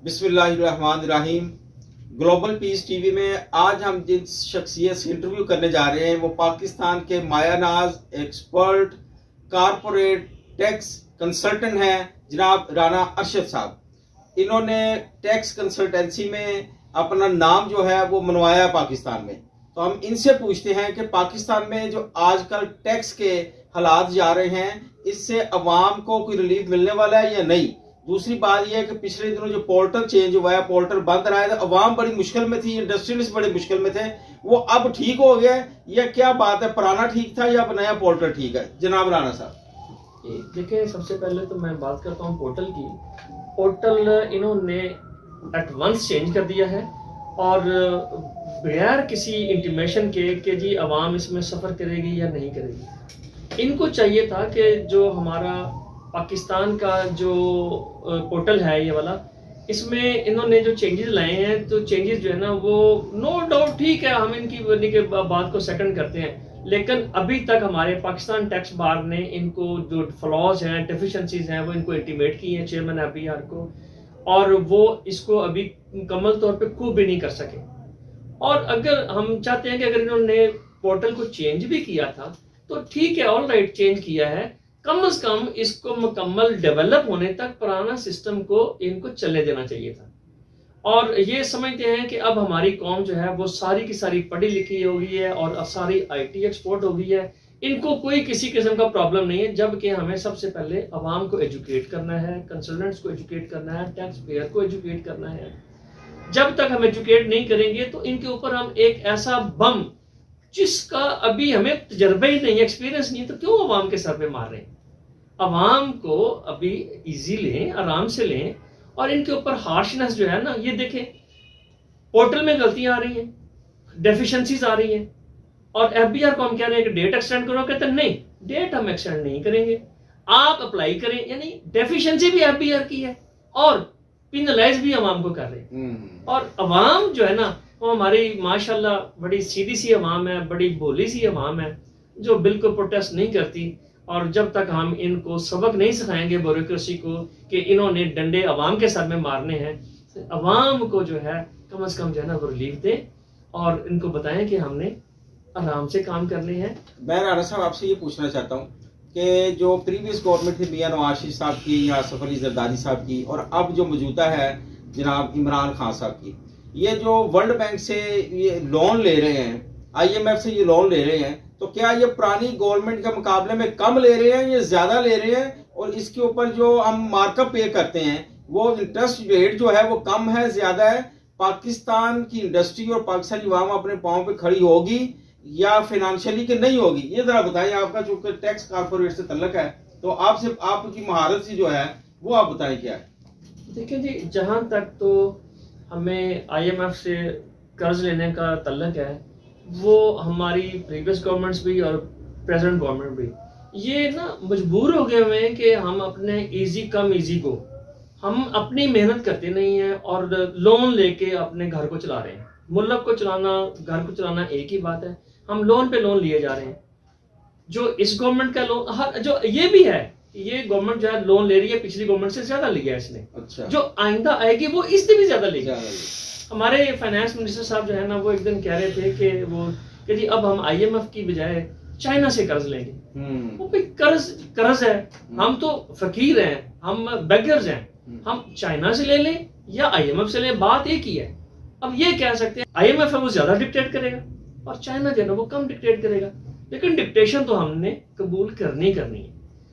बिस्मिल्लाहिर्रहमानिर्रहीम। Global piece TV में आज हम जिस शख्सियत से इंटरव्यू करने जा रहे हैं वो पाकिस्तान के मायानाज एक्सपर्ट कारपोरेट टैक्स कंसल्टेंट हैं जनाब राना अरशद साहब। इन्होंने टैक्स कंसल्टेंसी में अपना नाम जो है वो मनवाया पाकिस्तान में। तो हम इनसे पूछते हैं कि पाकिस्तान में जो आजकल टैक्स के हालात जा रहे हैं इससे अवाम को कोई रिलीफ मिलने वाला है या नहीं। दूसरी बात यह है कि पिछले दिनों जो पोर्टल चेंज हुआ है, पोर्टल बंद रहा है, तो अवाम बड़ी मुश्किल में थी, इंडस्ट्रियलिस्ट बड़े मुश्किल में थे, वो अब ठीक हो गया या क्या बात है, पुराना ठीक था या अब नया पोर्टल ठीक है? जनाब राना साहब देखिए, सबसे पहले तो मैं बात करता हूँ पोर्टल की। पोर्टल इन्होंने एट वंस चेंज कर दिया है और बगैर किसी इंटीमेशन के कि जी अवाम इसमें सफ़र करेगी या नहीं करेगी। इनको चाहिए था कि जो हमारा पाकिस्तान का जो पोर्टल है ये वाला, इसमें इन्होंने जो चेंजेस लाए हैं, तो चेंजेस जो है ना वो नो डाउट ठीक है, हम इनकी के बात को सेकंड करते हैं, लेकिन अभी तक हमारे पाकिस्तान टैक्स बार ने इनको जो फ्लॉज हैं, डेफिशिएंसीज हैं, वो इनको इंटीमेट की हैं चेयरमैन FBR को, और वो इसको अभी मुकम्मल तौर पे खूब भी नहीं कर सके। और अगर हम चाहते हैं कि अगर इन्होंने पोर्टल को चेंज भी किया था तो ठीक है, ऑल राइट, चेंज किया है, कम से कम इसको मुकम्मल डेवलप होने तक पुराना सिस्टम को इनको चलने देना चाहिए था। और ये समझते हैं कि अब हमारी कौम जो है वो सारी की सारी पढ़ी लिखी हो गई है और सारी IT एक्सपोर्ट हो गई है, इनको कोई किसी किस्म का प्रॉब्लम नहीं है। जबकि हमें सबसे पहले अवाम को एजुकेट करना है, कंसल्टेंट्स को एजुकेट करना है, टैक्स पेयर को एजुकेट करना है। जब तक हम एजुकेट नहीं करेंगे तो इनके ऊपर हम एक ऐसा बम जिसका अभी हमें तजर्बा ही नहीं, एक्सपीरियंस नहीं, तो क्यों अवाम के सर पे मार रहे हैं? अवाम को अभी इजी लें, आराम से लें, और इनके ऊपर हार्शनेस जो है ना, ये देखें, पोर्टल में गलतियां आ रही हैं, डेफिशिएंसीज आ रही हैं, और FBR को हम कह रहे हैं कि डेट एक्सटेंड करो, कहते हैं नहीं, डेट हम एक्सटेंड नहीं करेंगे, आप अप्लाई करें। यानी डेफिशिएंसी भी FBR की है और पिनलाइज भी अवाम को कर रहे हैं। और अवाम जो है ना वो हमारी माशाल्लाह बड़ी सीधी सी अवाम है, बड़ी भोली सी अवाम है जो बिल्कुल प्रोटेस्ट नहीं करती। और जब तक हम इनको सबक नहीं सिखाएंगे ब्यूरोक्रेसी को कि इन्होंने डंडे अवाम के सर में मारने हैं, अवाम को जो है कम से कम जो है ना वो रिलीफ दें और इनको बताएं कि हमने आराम से काम करने हैं। मैं राना साहब आपसे ये पूछना चाहता हूँ कि जो प्रीवियस गवर्नमेंट थी मियां नवाज शरीफ साहब की या आसिफ अली जरदारी साहब की, और अब जो मौजूदा है जनाब इमरान खान साहब की, ये जो वर्ल्ड बैंक से ये लोन ले रहे हैं, IMF से ये लोन ले रहे हैं, तो क्या ये पुरानी गवर्नमेंट के मुकाबले में कम ले रहे हैं या ज्यादा ले रहे हैं? और इसके ऊपर जो हम मार्कअप पे करते हैं वो इंटरेस्ट रेट जो है वो कम है, ज्यादा है? पाकिस्तान की इंडस्ट्री और पाकिस्तानी अवाम अपने पांव पे खड़ी होगी या फाइनेंशियली कि नहीं होगी? ये जरा बताएं। आपका चूंकि टैक्स कारपोरेट से तल्लक है तो आपसे, आपकी महारत से जो है वो आप बताएं क्या है। देखिए जी, जहां तक तो हमें IMF से कर्ज लेने का तल्लक है, वो हमारी प्रीवियस गवर्नमेंट्स भी और प्रेजेंट गवर्नमेंट भी ये ना मजबूर हो गए हुए हैं कि हम अपने इजी कम इजी को, हम अपनी मेहनत करते नहीं हैं और लोन लेके अपने घर को चला रहे हैं। मुल्क को चलाना, घर को चलाना एक ही बात है, हम लोन पे लोन लिए जा रहे हैं। जो इस गवर्नमेंट का लोन, हर जो ये भी है, ये गवर्नमेंट जो है लोन ले रही है, पिछली गवर्नमेंट से ज्यादा लिया है इसने। अच्छा। जो आइंदा आएगी वो इससे भी ज्यादा लेगी। हमारे फाइनेंस मिनिस्टर साहब जो है ना वो एक दिन कह रहे थे कि जी अब हम IMF की बजाय चाइना से कर्ज लेंगे। वो भाई कर्ज है, हम तो फकीर हैं, हम बेगर्स हैं, हम चाइना से ले लें या IMF से लें, बात एक ही है। अब ये कह सकते हैं IMF है वो ज्यादा डिक्टेट करेगा और चाइना जो है ना वो कम डिक्टेट करेगा, लेकिन डिक्टेशन तो हमने कबूल करनी है।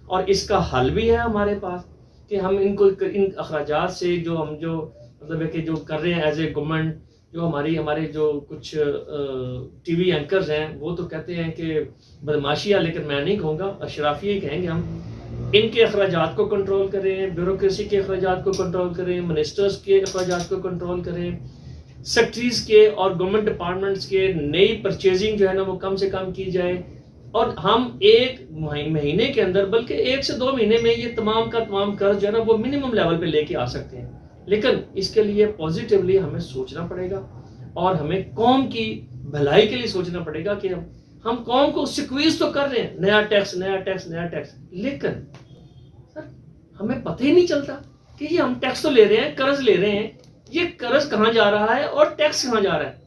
और इसका हल भी है हमारे पास कि हम इनको इन अखराजात से जो हम जो मतलब है कि जो कर रहे हैं एज ए गवर्नमेंट, जो हमारे जो कुछ TV एंकर्स हैं वो तो कहते हैं कि बदमाशी है, लेकिन मैं नहीं कहूँगा, अशराफी कहेंगे हम। इनके अखराजात को कंट्रोल करें, ब्यूरोक्रेसी के अखराजात को कंट्रोल करें, मिनिस्टर्स के अखराजात को कंट्रोल करें, सेक्रेटरीज के और गवर्नमेंट डिपार्टमेंट्स के नई परचेजिंग जो है ना वो कम से कम की जाए, और हम एक महीने के अंदर, बल्कि 1 से 2 महीने में ये तमाम का तमाम कर्ज जो है ना वो मिनिमम लेवल पे लेके आ सकते हैं। लेकिन इसके लिए पॉजिटिवली हमें सोचना पड़ेगा और हमें कौम की भलाई के लिए सोचना पड़ेगा कि हम कौम को स्क्वीज तो कर रहे हैं, नया टैक्स, लेकिन हमें पता ही नहीं चलता कि ये हम टैक्स तो ले रहे हैं, कर्ज ले रहे हैं, ये कर्ज कहाँ जा रहा है और टैक्स कहाँ जा रहा है।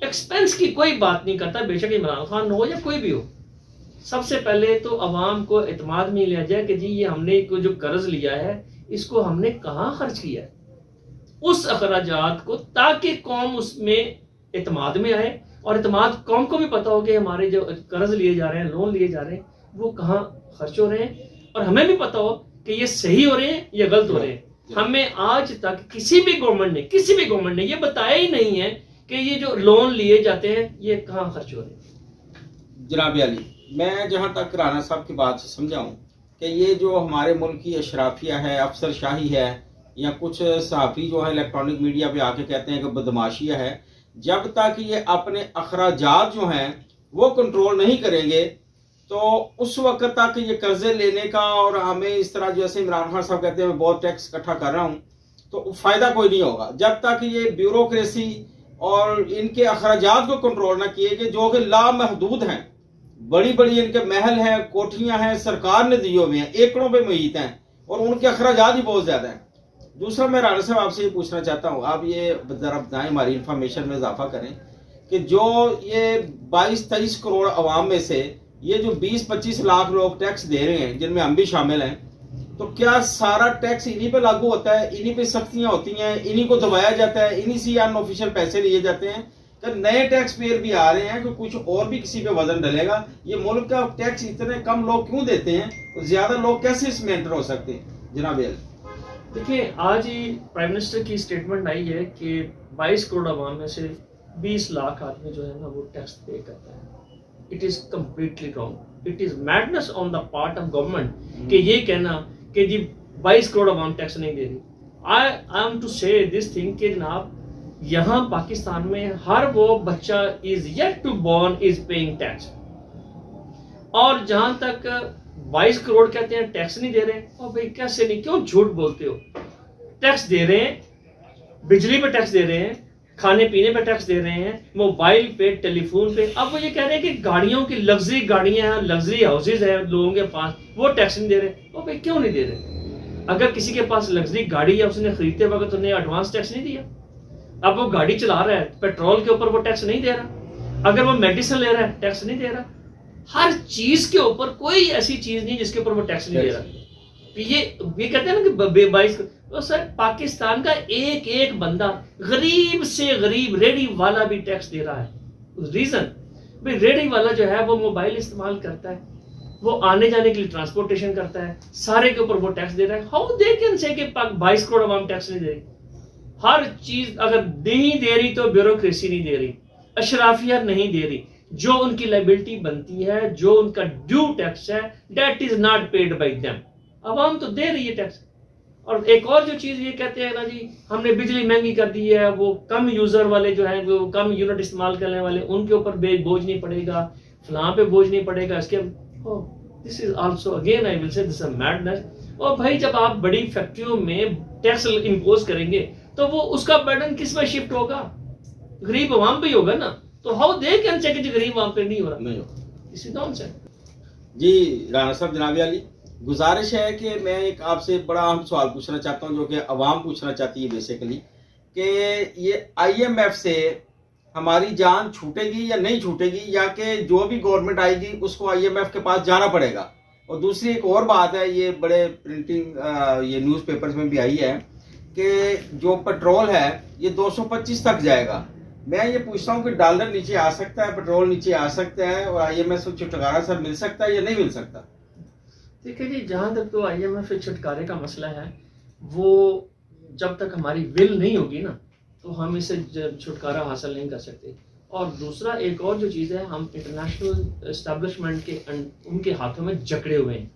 एक्सपेंस की कोई बात नहीं करता, बेशक इमरान खान हो या कोई भी हो। सबसे पहले तो अवाम को एतमाद में लिया जाए कि जी ये हमने जो कर्ज लिया है इसको हमने कहाँ खर्च किया है, उस अखराजात को, ताकि कौम उसमें एतमाद में आए और एतमाद कौम को भी पता हो कि हमारे जो कर्ज लिए जा रहे हैं, लोन लिए जा रहे हैं, वो कहाँ खर्च हो रहे हैं, और हमें भी पता हो कि ये सही हो रहे हैं या गलत हो रहे हैं। हमें आज तक किसी भी गवर्नमेंट ने ये बताया ही नहीं है कि ये जो लोन लिए जाते हैं ये कहाँ खर्च हो रहे हैं। जनाब अली, मैं जहां तक राना साहब की बात से समझा हूं कि ये जो हमारे मुल्क की अशराफिया है, अफसरशाही है, या कुछ सहाफ़ी जो है इलेक्ट्रॉनिक मीडिया पे आके कहते हैं कि बदमाशिया है, जब तक ये अपने अखराजात जो हैं वो कंट्रोल नहीं करेंगे तो उस वक्त तक ये कर्जे लेने का, और हमें इस तरह जैसे इमरान खान साहब कहते हैं मैं बहुत टैक्स इकट्ठा कर रहा हूं, तो फायदा कोई नहीं होगा जब तक ये ब्यूरोक्रेसी और इनके अखराजात को कंट्रोल ना किए गए, जो कि लामहदूद हैं। बड़ी बड़ी इनके महल हैं, कोठियां हैं, सरकार ने दिए हुए हैं, एकड़ों पे मुहित हैं, और उनके अखराजात ही बहुत ज्यादा हैं। दूसरा, मैं राना साहब आपसे ये पूछना चाहता हूँ, आप ये जरा बताएं, हमारी इंफॉर्मेशन में इजाफा करें कि जो ये 22-23 करोड़ अवाम में से ये जो 20-25 लाख लोग टैक्स दे रहे हैं, जिनमें हम भी शामिल हैं, तो क्या सारा टैक्स इन्हीं पे लागू होता है, इन्हीं पे सख्तियां होती हैं, इन्हीं को दबाया जाता है, इन्हीं से अनऑफिशियल पैसे लिए जाते हैं? तो नए टैक्स पेयर भी आ रहे हैं कि कुछ और भी किसी पे वजन डलेगा? ये मुल्क का टैक्स इतने कम लोग क्यों देते हैं, तो ज्यादा लोग कैसे इसमें एंटर हो सकते हैं? जनाब देखिए, आज ही प्राइम मिनिस्टर की स्टेटमेंट आई है कि 22 करोड़ अवाम में से 20 लाख आदमी जो है ना वो टैक्स पे करता है। It is completely wrong, it is madness on the part of government कि ये कहना कि जी 22 करोड़ अवाम टैक्स नहीं दे रही। I am to say this thing कि जनाब यहाँ पाकिस्तान में हर वो बच्चा is yet to born is paying tax, और जहां तक 22 करोड़ कहते हैं टैक्स नहीं दे रहे, और भाई कैसे नहीं, क्यों झूठ बोलते हो? टैक्स दे रहे हैं, बिजली पे टैक्स दे रहे हैं, खाने पीने पे टैक्स दे रहे हैं, मोबाइल पे, टेलीफोन पे। अब वो ये कह रहे हैं कि गाड़ियों की लग्जरी गाड़ियां हैं, लग्जरी हाउसेज हैं लोगों के पास, वो टैक्स नहीं दे रहे। वो भाई क्यों नहीं दे रहे? अगर किसी के पास लग्जरी गाड़ी है, उसने खरीदते वक्त उन्हें एडवांस टैक्स नहीं दिया, अब वो गाड़ी चला रहा है, पेट्रोल के ऊपर वो टैक्स नहीं दे रहा, अगर वो मेडिसिन ले रहा है टैक्स नहीं दे रहा, हर चीज के ऊपर कोई ऐसी चीज नहीं जिसके ऊपर वो टैक्स नहीं दे रहा। ये कहते हैं ना कि 22, तो सर पाकिस्तान का एक एक बंदा, गरीब से गरीब रेडी वाला भी टैक्स दे रहा है। रीजन भाई, रेडी वाला जो है वो मोबाइल इस्तेमाल करता है, वो आने जाने के लिए ट्रांसपोर्टेशन करता है, सारे के ऊपर वो टैक्स दे रहा है। हाउ दे कैन से कि 22 करोड़ अवाम टैक्स नहीं दे रही? हर चीज अगर नहीं दे रही तो ब्यूरोक्रेसी नहीं दे रही, अशराफिया नहीं दे रही, जो उनकी लाइबिलिटी बनती है, जो उनका ड्यू टैक्स है, that is not paid by them. अवाम तो दे रही है टैक्स। और एक और जो चीज ये कहते हैं ना जी हमने बिजली महंगी कर दी है, वो कम यूजर वाले जो हैं, वो कम यूनिट इस्तेमाल करने वाले, उनके ऊपर बोझ नहीं पड़ेगा, फलां पे बोझ नहीं पड़ेगा, इसके this is also again I will say this is madness. और भाई जब आप बड़ी फैक्ट्रियों में टैक्स इंपोज करेंगे तो वो उसका बर्डन किस में शिफ्ट होगा? गरीब अवाम पे ही होगा ना। तो हाउ दे कैन से कि गरीब अवाम पे नहीं हो रहा? नहीं होगा। This is nonsense. जी राणा साहब, जनाब अली, गुजारिश है कि मैं एक आपसे बड़ा अहम सवाल पूछना चाहता हूं, जो कि अवाम पूछना चाहती है बेसिकली, कि ये IMF से हमारी जान छूटेगी या नहीं छूटेगी, या कि जो भी गवर्नमेंट आएगी उसको IMF के पास जाना पड़ेगा? और दूसरी एक और बात है, ये बड़े प्रिंटिंग ये न्यूज़पेपर्स में भी आई है कि जो पेट्रोल है ये 225 तक जाएगा। मैं ये पूछता हूँ कि डॉलर नीचे आ सकता है, पेट्रोल नीचे आ सकता है, और IMF से छुटकारा सर मिल सकता है या नहीं मिल सकता? देखिए जी, जहां तक तो IMF से छुटकारे का मसला है, वो जब तक हमारी विल नहीं होगी ना तो हम इससे छुटकारा हासिल नहीं कर सकते। और दूसरा एक और जो चीज़ है, हम इंटरनेशनल एस्टेब्लिशमेंट के उनके हाथों में जकड़े हुए हैं।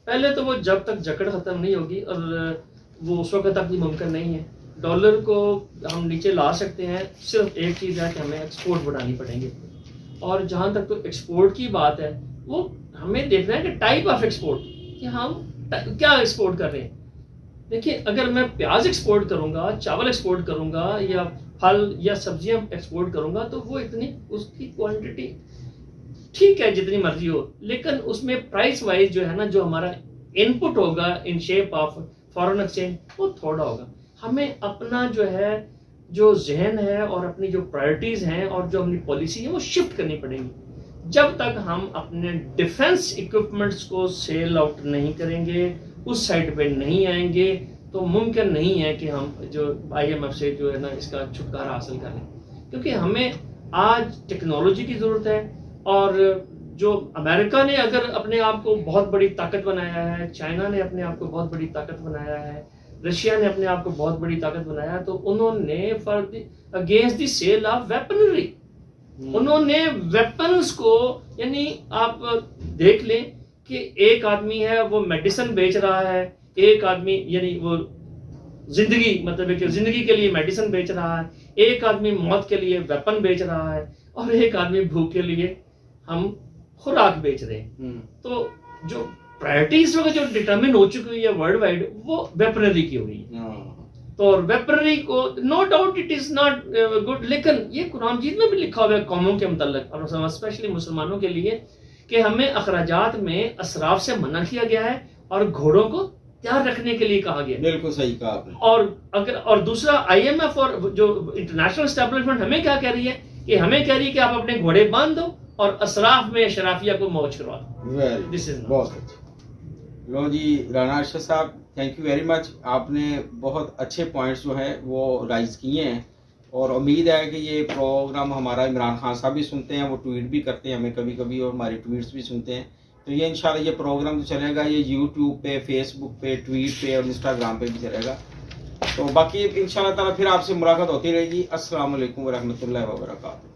पहले तो वो जब तक जकड़ ख़त्म नहीं होगी, और वो उस वक्त तक भी मुमकिन नहीं है। डॉलर को हम नीचे ला सकते हैं, सिर्फ एक चीज़ है कि हमें एक्सपोर्ट बढ़ानी पड़ेंगे। और जहाँ तक तो एक्सपोर्ट की बात है, वो हमें देखना है कि टाइप ऑफ एक्सपोर्ट, कि हम क्या एक्सपोर्ट कर रहे हैं। देखिए, अगर मैं प्याज एक्सपोर्ट करूंगा, चावल एक्सपोर्ट करूंगा, या फल या सब्जियां एक्सपोर्ट करूंगा, तो वो इतनी उसकी क्वांटिटी ठीक है जितनी मर्जी हो, लेकिन उसमें प्राइस वाइज जो है ना, जो हमारा इनपुट होगा in shape of foreign exchange वो थोड़ा होगा। हमें अपना जो है जो जहन है और अपनी जो प्रायोरिटीज हैं और जो अपनी पॉलिसी है वो शिफ्ट करनी पड़ेगी। जब तक हम अपने डिफेंस इक्विपमेंट्स को सेल आउट नहीं करेंगे, उस साइड पे नहीं आएंगे, तो मुमकिन नहीं है कि हम जो IMF से जो है ना इसका छुटकारा हासिल कर लें। क्योंकि हमें आज टेक्नोलॉजी की ज़रूरत है, और जो अमेरिका ने अगर अपने आप को बहुत बड़ी ताकत बनाया है, चाइना ने अपने आप को बहुत बड़ी ताकत बनाया है, रशिया ने अपने आप को बहुत बड़ी ताकत बनाया है, तो उन्होंने for against the sale of weaponry, उन्होंने वेपन्स को, यानी आप देख लें कि एक आदमी है वो मेडिसिन बेच रहा है, एक आदमी यानी वो जिंदगी मतलब कि जिंदगी के लिए मेडिसिन बेच रहा है, एक आदमी मौत के लिए वेपन बेच रहा है, और एक आदमी भूख के लिए हम खुराक बेच रहे हैं। तो जो प्रायोरिटीज वगैरह जो डिटरमिन हो चुकी है वर्ल्ड वाइड वो वेपनरी की हो रही है। तो वेपनरी को no doubt it is not good, लेकिन ये कुरान मजीद में भी लिखा हुआ है कौमों के मुतल्लिक और स्पेशली मुसलमानों के लिए कि हमें अखराजात में असराफ से मना किया गया है और घोड़ों को तैयार रखने के लिए कहा गया। बिल्कुल सही कहा आपने। और दूसरा IMF और जो इंटरनेशनल एस्टेब्लिशमेंट हमें क्या कह रही है कि हमें कह रही है कि आप अपने घोड़े बांध दो और असराफ में शराफिया को मौज करवा दो। दिस इज बहुत अच्छा। लो जी राना अरशद साहब, थैंक यू वेरी मच। आपने बहुत अच्छे पॉइंट्स जो है वो राइज किए हैं, और उम्मीद है कि ये प्रोग्राम हमारा इमरान खान साहब भी सुनते हैं, वो ट्वीट भी करते हैं हमें कभी कभी, और हमारे ट्वीट्स भी सुनते हैं। तो ये इंशाल्लाह ये प्रोग्राम तो चलेगा, ये YouTube पे, फेसबुक पे, ट्वीट पे और इंस्टाग्राम पे भी चलेगा। तो बाकी इंशाल्लाह ताला फिर आपसे मुलाकात होती रहेगी। अस्सलाम वालेकुम व रहमतुल्लाहि व बरकातहू।